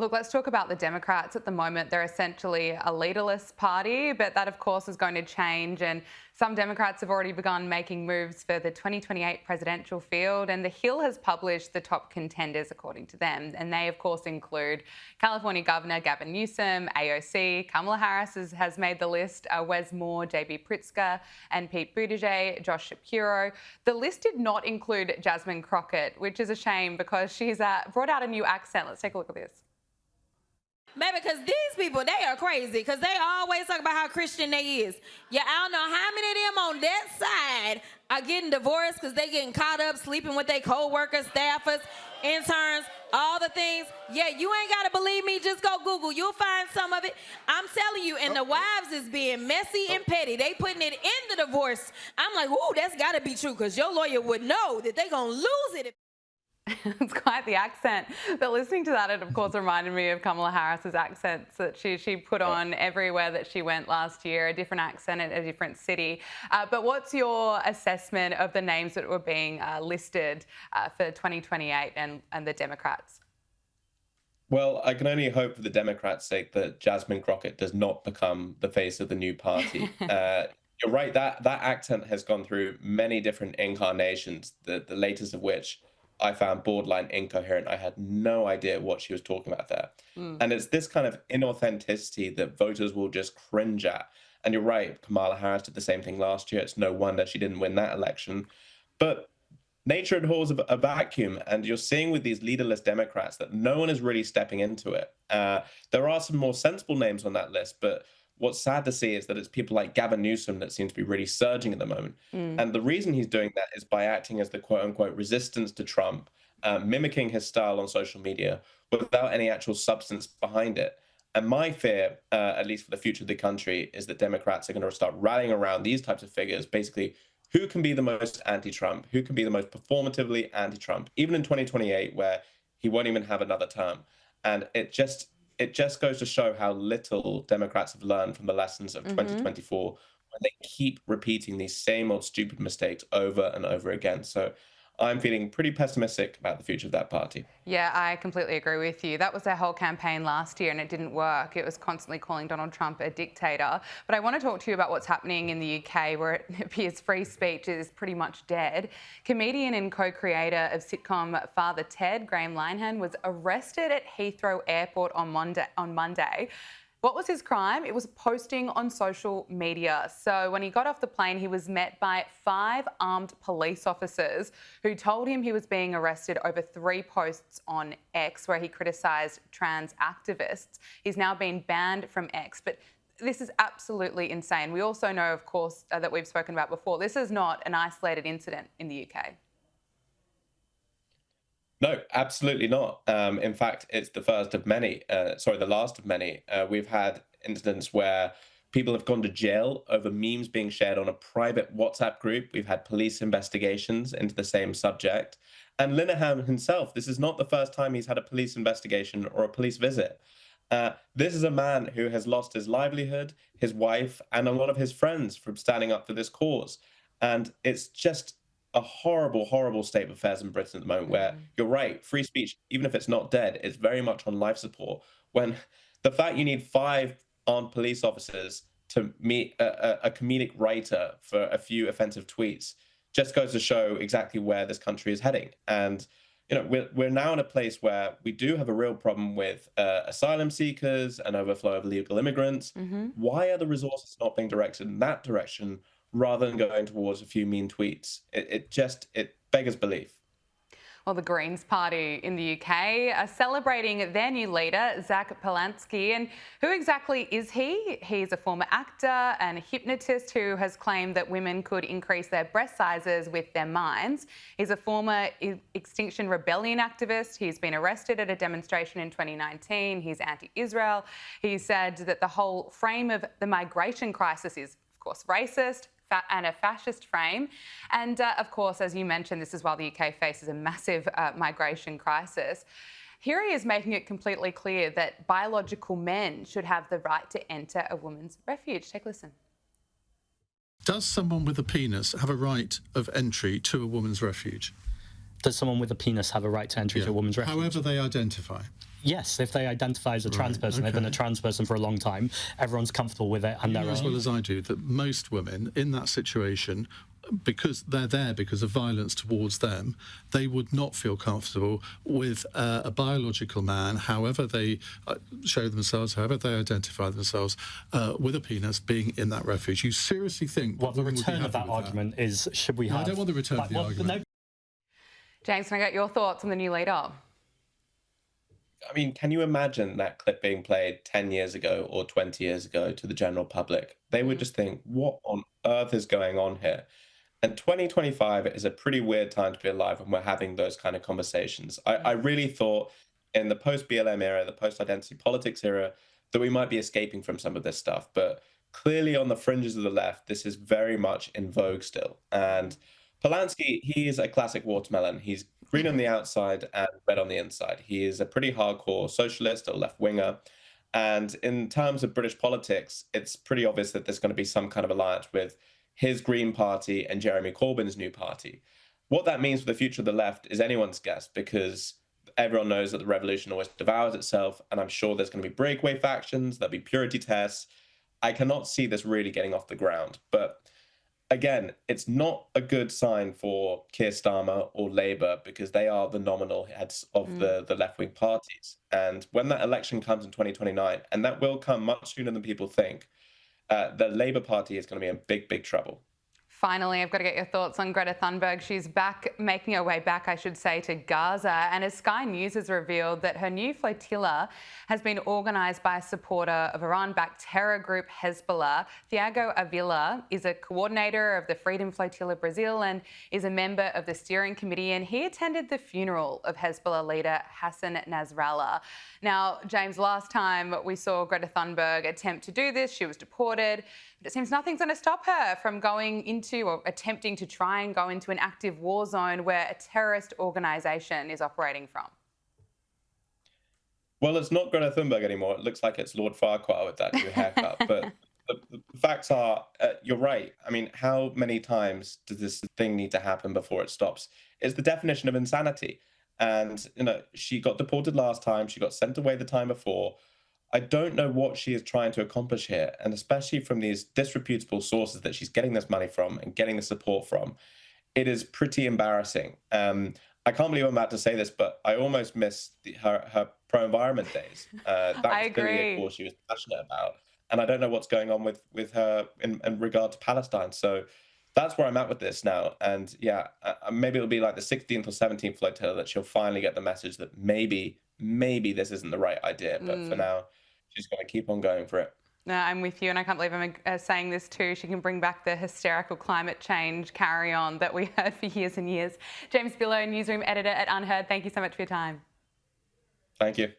Look, let's talk about the Democrats at the moment. They're essentially a leaderless party, but that, of course, is going to change. And some Democrats have already begun making moves for the 2028 presidential field. And The Hill has published the top contenders, according to them. And they, of course, include California Governor Gavin Newsom, AOC, Kamala Harris has made the list, Wes Moore, JB Pritzker, and Pete Buttigieg, Josh Shapiro. The list did not include Jasmine Crockett, which is a shame because she's brought out a new accent. Let's take a look at this. Maybe because these people, they are crazy because they always talk about how Christian they is. Yeah, I don't know how many of them on that side are getting divorced because they getting caught up sleeping with their co-workers, staffers, interns, all the things. Yeah, you ain't got to believe me. Just go Google. You'll find some of it. I'm telling you, and the wives is being messy and petty. They putting it in the divorce. I'm like, ooh, that's got to be true because your lawyer would know that they going to lose it. It's quite the accent. But listening to that, it of course reminded me of Kamala Harris's accents that she put on everywhere that she went last year, a different accent in a different city. But what's your assessment of the names that were being listed for 2028 and the Democrats? Well, I can only hope for the Democrats' sake that Jasmine Crockett does not become the face of the new party. You're right, that accent has gone through many different incarnations, the latest of which I found borderline incoherent. I had no idea what she was talking about there. And it's this kind of inauthenticity that voters will just cringe at. And you're right, Kamala Harris did the same thing last year. It's no wonder she didn't win that election. But nature abhors a vacuum. And you're seeing with these leaderless Democrats that no one is really stepping into it. There are some more sensible names on that list, but what's sad to see is that it's people like Gavin Newsom that seem to be really surging at the moment. And the reason he's doing that is by acting as the quote unquote resistance to Trump, mimicking his style on social media without any actual substance behind it. And my fear, at least for the future of the country, is that Democrats are going to start rallying around these types of figures, basically who can be the most anti-Trump, who can be the most performatively anti-Trump, even in 2028, where he won't even have another term. And it just goes to show how little Democrats have learned from the lessons of 2024 when they keep repeating these same old stupid mistakes over and over again. So I'm feeling pretty pessimistic about the future of that party. Yeah, I completely agree with you. That was their whole campaign last year and it didn't work. It was constantly calling Donald Trump a dictator. But I want to talk to you about what's happening in the UK where it appears free speech is pretty much dead. Comedian and co-creator of sitcom Father Ted, Graham Linehan, was arrested at Heathrow Airport on Monday. What was his crime? It was posting on social media. So when he got off the plane, he was met by 5 armed police officers who told him he was being arrested over 3 posts on X where he criticised trans activists. He's now been banned from X, but this is absolutely insane. We also know, of course, that we've spoken about before, this is not an isolated incident in the UK. No, absolutely not. In fact, it's the first of many, the last of many. We've had incidents where people have gone to jail over memes being shared on a private WhatsApp group. We've had police investigations into the same subject. And Linehan himself, this is not the first time he's had a police investigation or a police visit. This is a man who has lost his livelihood, his wife, and a lot of his friends from standing up for this cause. And it's just a horrible, horrible state of affairs in Britain at the moment where you're right, free speech, even if it's not dead, is very much on life support. When the fact you need 5 armed police officers to meet a comedic writer for a few offensive tweets just goes to show exactly where this country is heading. And you know, we're now in a place where we do have a real problem with asylum seekers and overflow of illegal immigrants. Why are the resources not being directed in that direction rather than going towards a few mean tweets? It beggars belief. Well, the Greens Party in the UK are celebrating their new leader, Zach Polansky. And who exactly is he? He's a former actor and a hypnotist who has claimed that women could increase their breast sizes with their minds. He's a former Extinction Rebellion activist. He's been arrested at a demonstration in 2019. He's anti-Israel. He said that the whole frame of the migration crisis is, of course, racist and a fascist frame. And of course, as you mentioned, this is while the UK faces a massive migration crisis. Here he is making it completely clear that biological men should have the right to enter a woman's refuge. Take a listen. Does someone with a penis have a right of entry to a woman's refuge? Does someone with a penis have a right to enter into a woman's refuge? However they identify. Yes, if they identify as a trans person, they've been a trans person for a long time, everyone's comfortable with it, and You know as well as I do that most women in that situation, because they're there because of violence towards them, they would not feel comfortable with a biological man, however they show themselves, however they identify themselves, with a penis being in that refuge. You seriously think the return of that argument is, should we have... I don't want the return of the argument. No. James, can I get your thoughts on the new leader? I mean, can you imagine that clip being played 10 years ago or 20 years ago to the general public? They would just think, what on earth is going on here? And 2025 is a pretty weird time to be alive when we're having those kind of conversations. I really thought in the post-BLM era, the post-identity politics era, that we might be escaping from some of this stuff. But clearly on the fringes of the left, this is very much in vogue still. And Polanski, he is a classic watermelon. He's green on the outside and red on the inside. He is a pretty hardcore socialist or left-winger. And in terms of British politics, it's pretty obvious that there's going to be some kind of alliance with his Green Party and Jeremy Corbyn's new party. What that means for the future of the left is anyone's guess, because everyone knows that the revolution always devours itself, and I'm sure there's going to be breakaway factions, there'll be purity tests. I cannot see this really getting off the ground. But again, it's not a good sign for Keir Starmer or Labour, because they are the nominal heads of the left-wing parties. And when that election comes in 2029, and that will come much sooner than people think, the Labour Party is going to be in big, big trouble. Finally, I've got to get your thoughts on Greta Thunberg. She's back, making her way back, I should say, to Gaza. And as Sky News has revealed that her new flotilla has been organised by a supporter of Iran-backed terror group Hezbollah. Thiago Avila is a coordinator of the Freedom Flotilla Brazil and is a member of the steering committee. And he attended the funeral of Hezbollah leader Hassan Nasrallah. Now, James, last time we saw Greta Thunberg attempt to do this, she was deported. But it seems nothing's going to stop her from going into or attempting to try and go into an active war zone where a terrorist organisation is operating from. Well, it's not Greta Thunberg anymore. It looks like it's Lord Farquhar with that new haircut. But the facts are, you're right. I mean, how many times does this thing need to happen before it stops? It's the definition of insanity. And, you know, she got deported last time. She got sent away the time before. I don't know what she is trying to accomplish here, and especially from these disreputable sources that she's getting this money from and getting the support from, it is pretty embarrassing. I can't believe I'm about to say this, but I almost miss her pro-environment days. That was clearly a cause she was passionate about, and I don't know what's going on with her in regard to Palestine. So that's where I'm at with this now. And yeah, maybe it'll be like the 16th or 17th flotilla that she'll finally get the message that maybe this isn't the right idea. But for now, she's going to keep on going for it. No, I'm with you, and I can't believe I'm saying this too. She can bring back the hysterical climate change carry-on that we heard for years and years. James Billow, newsroom editor at Unheard, thank you so much for your time. Thank you.